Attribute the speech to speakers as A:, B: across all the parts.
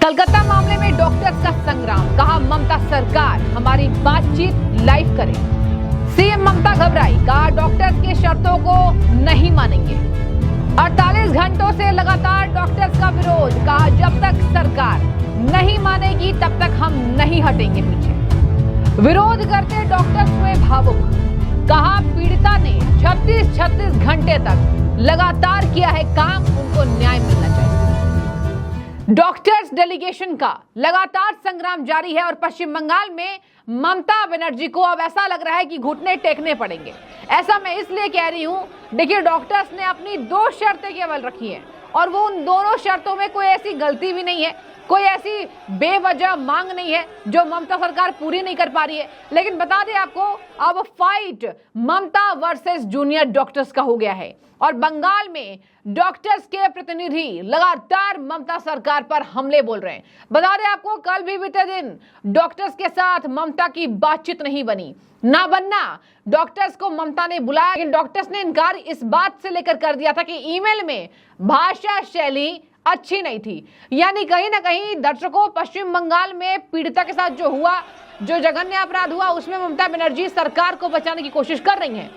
A: कलकत्ता मामले में डॉक्टर्स का संग्राम, कहा ममता सरकार हमारी बातचीत लाइव करे। सीएम ममता घबराई, कहा डॉक्टर्स की शर्तों को नहीं मानेंगे। 48 घंटों से लगातार डॉक्टर्स का विरोध, कहा जब तक सरकार नहीं मानेगी तब तक हम नहीं हटेंगे पीछे। विरोध करते डॉक्टर्स हुए भावुक, कहा पीड़िता ने 36 घंटे तक लगातार किया है काम, उनको न्याय मिलना चाहिए। डॉक्टर्स डेलीगेशन का लगातार संग्राम जारी है और पश्चिम बंगाल में ममता बनर्जी को अब ऐसा लग रहा है कि घुटने टेकने पड़ेंगे। ऐसा मैं इसलिए कह रही हूं, देखिए डॉक्टर्स ने अपनी 2 शर्तें केवल रखी हैं और वो उन दोनों शर्तों में कोई ऐसी गलती भी नहीं है, कोई ऐसी बेवजह मांग नहीं है जो ममता सरकार पूरी नहीं कर पा रही है। लेकिन बता दें आपको, अब फाइट ममता वर्सेस जूनियर डॉक्टर्स का हो गया है और बंगाल में डॉक्टर्स के प्रतिनिधि लगातार ममता सरकार पर हमले बोल रहे हैं। बता दें आपको, कल भी बीते दिन डॉक्टर्स के साथ ममता की बातचीत नहीं बनी, ना बनना। डॉक्टर्स को ममता ने बुलाया, लेकिन डॉक्टर्स ने इनकार इस बात से लेकर कर दिया था कि ईमेल में भाषा शैली अच्छी नहीं थी। यानी कहीं ना कहीं दर्शकों, पश्चिम बंगाल में पीड़िता के साथ जो हुआ, जो जघन्य अपराध हुआ, उसमें ममता बनर्जी सरकार को बचाने की कोशिश कर रही हैं।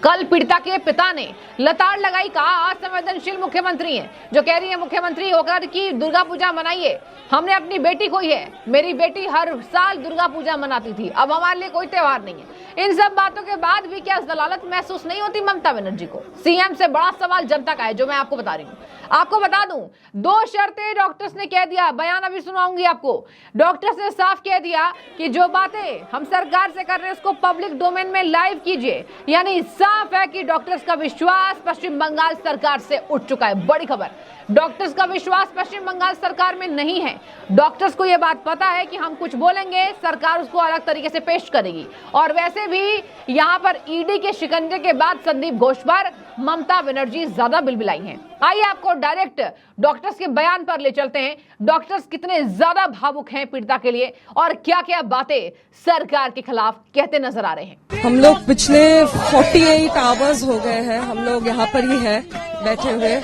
A: कल पीड़िता के पिता ने लताड़ लगाई, कहा असंवेदनशील मुख्यमंत्री हैं, जो कह रही है मुख्यमंत्री होकर कि दुर्गा पूजा मनाइए, हमने अपनी बेटी खोई है, मेरी बेटी हर साल दुर्गा पूजा मनाती थी, अब हमारे लिए कोई त्योहार नहीं है। इन सब बातों के बाद भी क्या जलालत महसूस नहीं होती ममता बनर्जी को? सीएम से बड़ा सवाल जनता का है, जो मैं आपको बता रही हूँ। आपको बता दूं, 2 शर्तें डॉक्टर्स ने कह दिया, बयान अभी सुनाऊंगी आपको। डॉक्टर्स ने साफ कह दिया कि जो बातें हम सरकार से कर रहे हैं उसको पब्लिक डोमेन में लाइव कीजिए। यानी साफ है कि डॉक्टर्स का विश्वास पश्चिम बंगाल सरकार से उठ चुका है। बड़ी खबर, डॉक्टर्स का विश्वास पश्चिम बंगाल सरकार में नहीं है। डॉक्टर्स को यह बात पता है कि हम कुछ बोलेंगे, सरकार उसको अलग तरीके से पेश करेगी। और वैसे भी यहाँ पर ईडी के शिकंजे के बाद संदीप घोष पर ममता बनर्जी ज्यादा बिलबिलाई हैं। आइए आपको डायरेक्ट डॉक्टर्स के बयान पर ले चलते हैं। डॉक्टर्स कितने ज्यादा भावुक हैं पीड़िता के लिए और क्या क्या बातें सरकार के खिलाफ कहते नजर आ रहे हैं।
B: हम लोग पिछले 48 आवर्स हो गए हैं, हम लोग यहाँ पर ही है बैठे हुए।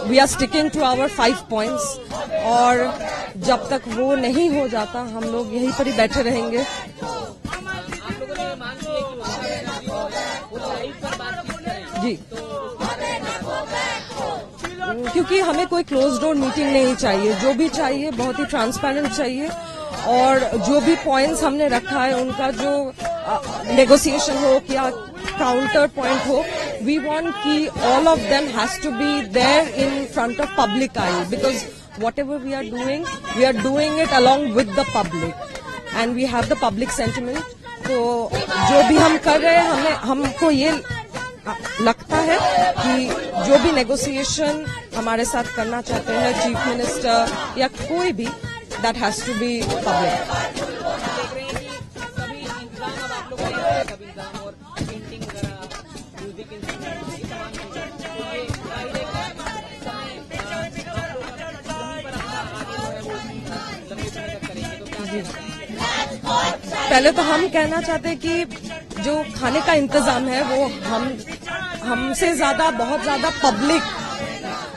B: We are sticking to our 5 points और जब तक वो नहीं हो जाता हम लोग यहीं पर ही बैठे रहेंगे। जी, क्योंकि हमें कोई क्लोज डोर मीटिंग नहीं चाहिए, जो भी चाहिए बहुत ही ट्रांसपेरेंट चाहिए और जो भी पॉइंट्स हमने रखा है उनका जो नेगोशिएशन हो या काउंटर पॉइंट हो, वी वांट कि all of them has to be there in front of public eye, because whatever we are doing it along with the public and we have the public sentiment। तो जो भी हम कर रहे हैं, हमको ये लगता है कि जो भी नेगोशिएशन हमारे साथ करना चाहते हैं चीफ मिनिस्टर या कोई भी, that has to be public. पहले तो हम कहना चाहते हैं कि जो खाने का इंतजाम है वो हमसे ज्यादा, बहुत ज्यादा पब्लिक,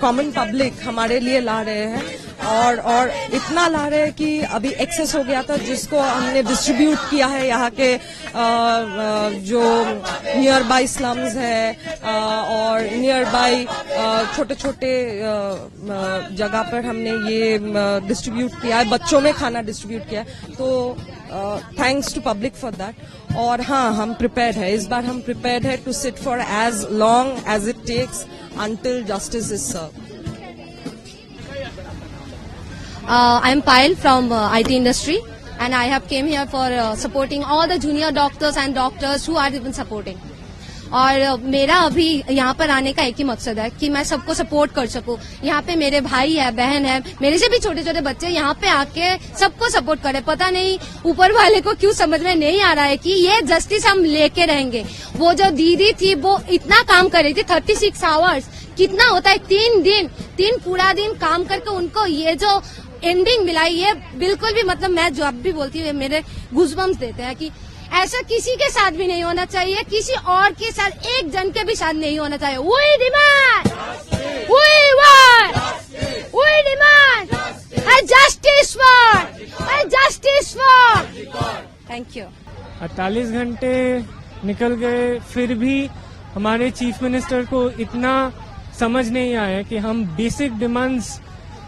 B: कॉमन पब्लिक हमारे लिए ला रहे हैं और इतना ला रहे हैं कि अभी एक्सेस हो गया था, जिसको हमने डिस्ट्रीब्यूट किया है यहाँ के जो नियर बाई स्लम्स है और नियर बाई छोटे छोटे जगह पर हमने ये डिस्ट्रीब्यूट किया है, बच्चों में खाना डिस्ट्रीब्यूट किया है। तो thanks to public for that. और हाँ, हम प्रिपेयर्ड है, इस बार हम प्रिपेयर्ड है to sit for as long as it takes until justice is served।
C: I am Payal from IT industry and I have came here for supporting all the junior doctors and doctors who are even supporting। और मेरा अभी यहाँ पर आने का एक ही मकसद है कि मैं सबको सपोर्ट कर सकूं। यहाँ पे मेरे भाई है, बहन है, मेरे से भी छोटे छोटे बच्चे यहाँ पे आके सबको सपोर्ट करे। पता नहीं ऊपर वाले को क्यों समझ में नहीं आ रहा है कि ये जस्टिस हम लेके रहेंगे। वो जो दीदी थी वो इतना काम कर रही थी, 36 आवर्स कितना होता है, 3 पूरा दिन काम करके उनको ये जो एंडिंग मिला, ये बिल्कुल भी मतलब मैं जब भी बोलती हूँ मेरे गूज़बम्स देते हैं कि ऐसा किसी के साथ भी नहीं होना चाहिए, किसी और के साथ, एक जन के भी साथ नहीं होना चाहिए। We demand, we want, we demand thank you.
D: 48 घंटे निकल गए, फिर भी हमारे चीफ मिनिस्टर को इतना समझ नहीं आया कि हम बेसिक डिमांड्स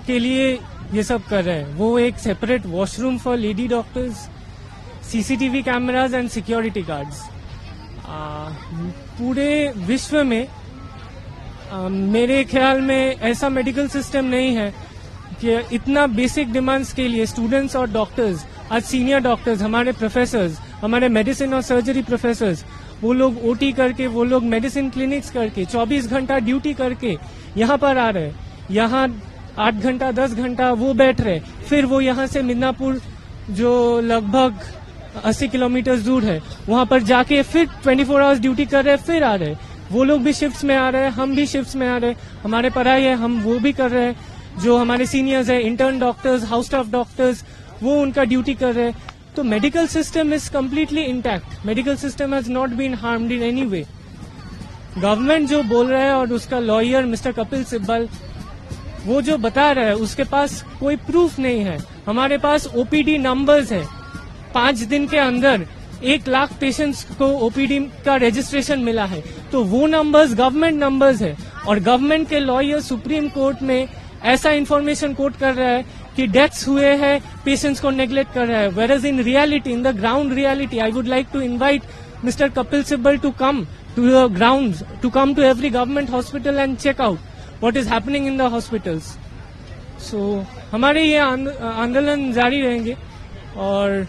D: के लिए ये सब कर रहे हैं। वो एक separate washroom for lady doctors, CCTV cameras and security guards. पूरे विश्व में मेरे ख्याल में ऐसा मेडिकल सिस्टम नहीं है कि इतना बेसिक डिमांड्स के लिए स्टूडेंट्स और डॉक्टर्स, आज सीनियर डॉक्टर्स, हमारे प्रोफेसर्स, हमारे मेडिसिन और सर्जरी प्रोफेसर्स, वो लोग ओटी करके, वो लोग मेडिसिन क्लिनिक्स करके 24 घंटा ड्यूटी करके यहाँ पर आ रहे, यहाँ 8 घंटा 10 घंटा वो बैठ रहे, फिर वो यहाँ से मिदनापुर जो लगभग 80 किलोमीटर दूर है वहाँ पर जाके फिर 24 आवर्स ड्यूटी कर रहे, फिर आ रहे। वो लोग भी शिफ्ट्स में आ रहे हैं, हम भी शिफ्ट्स में आ रहे, हमारे पढ़ाई है, हम वो भी कर रहे हैं। जो हमारे सीनियर्स है, intern doctors, house staff doctors, वो उनका ड्यूटी कर रहे हैं। तो medical system is completely intact, medical system has not been harmed in any way. Government जो बोल रहा है और उसका लॉयर मिस्टर कपिल सिब्बल वो जो बता रहा है उसके पास कोई प्रूफ नहीं है। हमारे पास ओपीडी नंबर्स है, 5 दिन के अंदर 1 लाख पेशेंट्स को ओपीडी का रजिस्ट्रेशन मिला है। तो वो नंबर्स गवर्नमेंट नंबर्स है और गवर्नमेंट के लॉयर सुप्रीम कोर्ट में ऐसा इन्फॉर्मेशन कोट कर रहा है कि डेथ्स हुए हैं, पेशेंट्स को नेग्लेक्ट कर रहा है। Where is in reality, in the ground reality, I would like to invite mister Kapil Sibal to come to the ground, to come to every government hospital and check out what is happening in the hospitals. So हमारे ये आंदोलन जारी रहेंगे और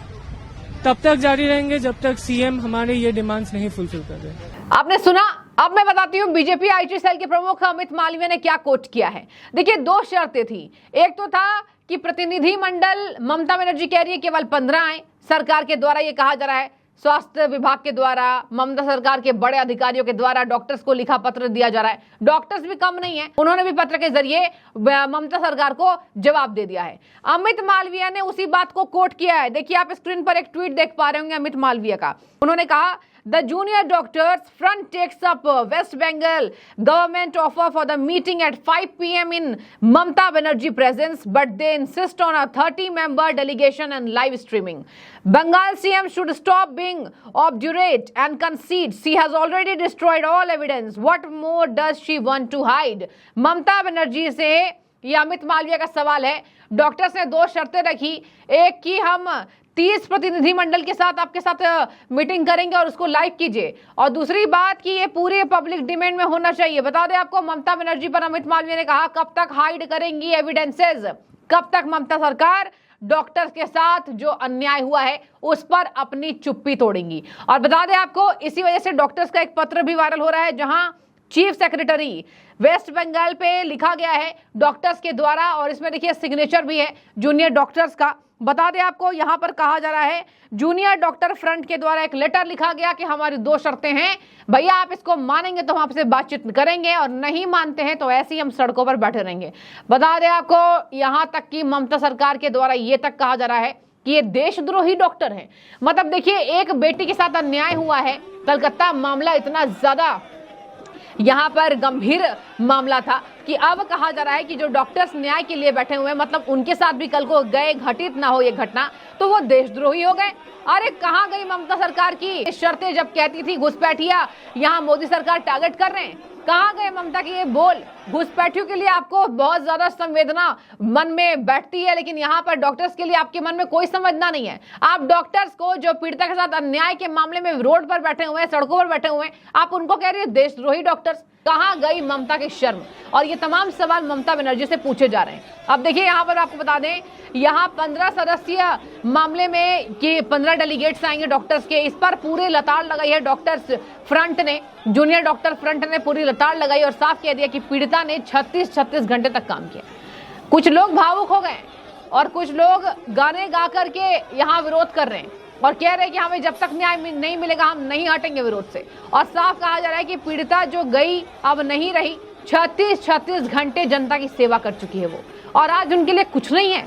D: तब तक जारी रहेंगे जब तक सीएम हमारे ये डिमांड्स नहीं फुलफिल कर रहे।
A: आपने सुना, अब मैं बताती हूँ बीजेपी आईटी सेल के प्रमुख अमित मालवीय ने क्या कोट किया है। देखिए 2 शर्तें थी, एक तो था कि प्रतिनिधि मंडल ममता बनर्जी कह रही है केवल 15 आए, सरकार के द्वारा ये कहा जा रहा है, स्वास्थ्य विभाग के द्वारा, ममता सरकार के बड़े अधिकारियों के द्वारा डॉक्टर्स को लिखा पत्र दिया जा रहा है। डॉक्टर्स भी कम नहीं है, उन्होंने भी पत्र के जरिए ममता सरकार को जवाब दे दिया है। अमित मालवीय ने उसी बात को कोट किया है। देखिए आप स्क्रीन पर एक ट्वीट देख पा रहे होंगे अमित मालवीय का। उन्होंने कहा, The junior doctors front takes up West Bengal government offer for the meeting at 5 p.m. in Mamata Banerjee presence, but they insist on a 30-member delegation and live streaming. Bengal CM should stop being obdurate and concede. She has already destroyed all evidence. What more does she want to hide? Mamata Banerjee से ये अमित मालवीय का सवाल है। Doctors ने 2 शर्तें रखी, एक कि हम 30 प्रतिनिधि मंडल के साथ आपके साथ मीटिंग करेंगे और उसको लाइव कीजिए, और दूसरी बात कि ये पूरे पब्लिक डिमेंड में होना चाहिए। बता दें आपको, ममता बनर्जी पर अमित मालवीय ने कहा कब तक हाइड करेंगी एविडेंसेस, कब तक ममता सरकार डॉक्टर्स के साथ जो अन्याय हुआ है उस पर अपनी चुप्पी तोड़ेंगी। और बता दें आपको, इसी वजह से डॉक्टर्स का एक पत्र भी वायरल हो रहा है जहां चीफ सेक्रेटरी वेस्ट बंगाल पे लिखा गया है डॉक्टर्स के द्वारा, और इसमें देखिए सिग्नेचर भी है जूनियर डॉक्टर्स का। बता दें आपको, यहां पर कहा जा रहा है जूनियर डॉक्टर फ्रंट के द्वारा एक लेटर लिखा गया कि हमारी 2 शर्तें हैं, भैया आप इसको मानेंगे तो हम आपसे बातचीत करेंगे और नहीं मानते हैं तो ऐसे ही हम सड़कों पर बैठे रहेंगे। बता दें आपको, यहां तक कि ममता सरकार के द्वारा ये तक कहा जा रहा है कि ये देशद्रोही डॉक्टर हैं। मतलब देखिए, एक बेटी के साथ अन्याय हुआ है, कलकत्ता मामला इतना ज्यादा यहाँ पर गंभीर मामला था कि अब कहा जा रहा है कि जो डॉक्टर्स न्याय के लिए बैठे हुए हैं, मतलब उनके साथ भी कल को गए घटित ना हो ये घटना, तो वो देशद्रोही हो गए। अरे कहाँ गई ममता सरकार की शर्तें जब कहती थी घुसपैठिया यहाँ मोदी सरकार टारगेट कर रहे हैं? कहाँ गए ममता के ये बोल? घुसपैठियों के लिए आपको बहुत ज्यादा संवेदना मन में बैठती है, लेकिन यहाँ पर डॉक्टर्स के लिए आपके मन में कोई संवेदना नहीं है। आप डॉक्टर्स को जो पीड़िता के साथ अन्याय के मामले में रोड पर बैठे हुए हैं, सड़कों पर बैठे हुए हैं, आप उनको कह रही है देशद्रोही डॉक्टर्स। कहाँ गई ममता की शर्म? और ये तमाम सवाल ममता बनर्जी से पूछे जा रहे हैं। अब देखिए यहाँ पर आपको बता दें, यहाँ 15 सदस्यीय मामले में कि 15 डेलीगेट्स आएंगे डॉक्टर्स के, इस पर पूरे लताड़ लगाई है डॉक्टर्स फ्रंट ने, जूनियर डॉक्टर फ्रंट ने पूरी लताड़ लगाई और साफ कह दिया कि पीड़िता ने 36 घंटे तक काम किया। कुछ लोग भावुक हो गए और कुछ लोग गाने गा करके यहाँ विरोध कर रहे हैं और कह रहे हैं कि हमें जब तक न्याय नहीं मिलेगा हम नहीं हटेंगे विरोध से। और साफ कहा जा रहा है कि पीड़िता जो गई अब नहीं रही, 36 घंटे जनता की सेवा कर चुकी है वो, और आज उनके लिए कुछ नहीं है।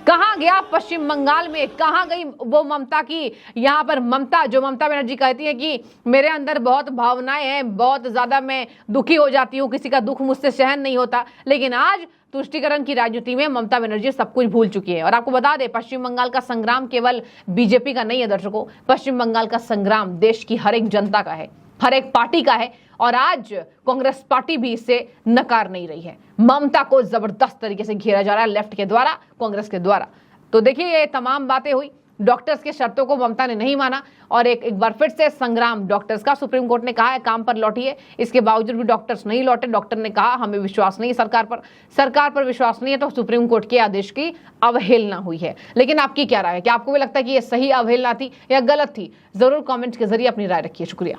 A: कहाँ गया पश्चिम बंगाल में, कहाँ गई वो ममता की, यहाँ पर ममता जो ममता बनर्जी कहती है कि मेरे अंदर बहुत भावनाएं हैं, बहुत ज्यादा मैं दुखी हो जाती हूँ, किसी का दुख मुझसे सहन नहीं होता, लेकिन आज तुष्टीकरण की राजनीति में ममता बनर्जी सब कुछ भूल चुकी है। और आपको बता दें, पश्चिम बंगाल का संग्राम केवल बीजेपी का नहीं है दर्शकों, पश्चिम बंगाल का संग्राम देश की हर एक जनता का है, हर एक पार्टी का है। और आज कांग्रेस पार्टी भी इसे नकार नहीं रही है। ममता को जबरदस्त तरीके से घेरा जा रहा है लेफ्ट के द्वारा, कांग्रेस के द्वारा। तो देखिए, ये तमाम बातें हुई, डॉक्टर्स के शर्तों को ममता ने नहीं माना और एक बार फिर से संग्राम डॉक्टर्स का। सुप्रीम कोर्ट ने कहा है काम पर लौटिए, इसके बावजूद भी डॉक्टर्स नहीं लौटे। डॉक्टर ने कहा हमें विश्वास नहीं है सरकार पर विश्वास नहीं है, तो सुप्रीम कोर्ट के आदेश की अवहेलना हुई है। लेकिन आपकी क्या राय है? क्या आपको भी लगता है कि ये सही अवहेलना थी या गलत थी? जरूर कमेंट के जरिए अपनी राय रखिए। शुक्रिया।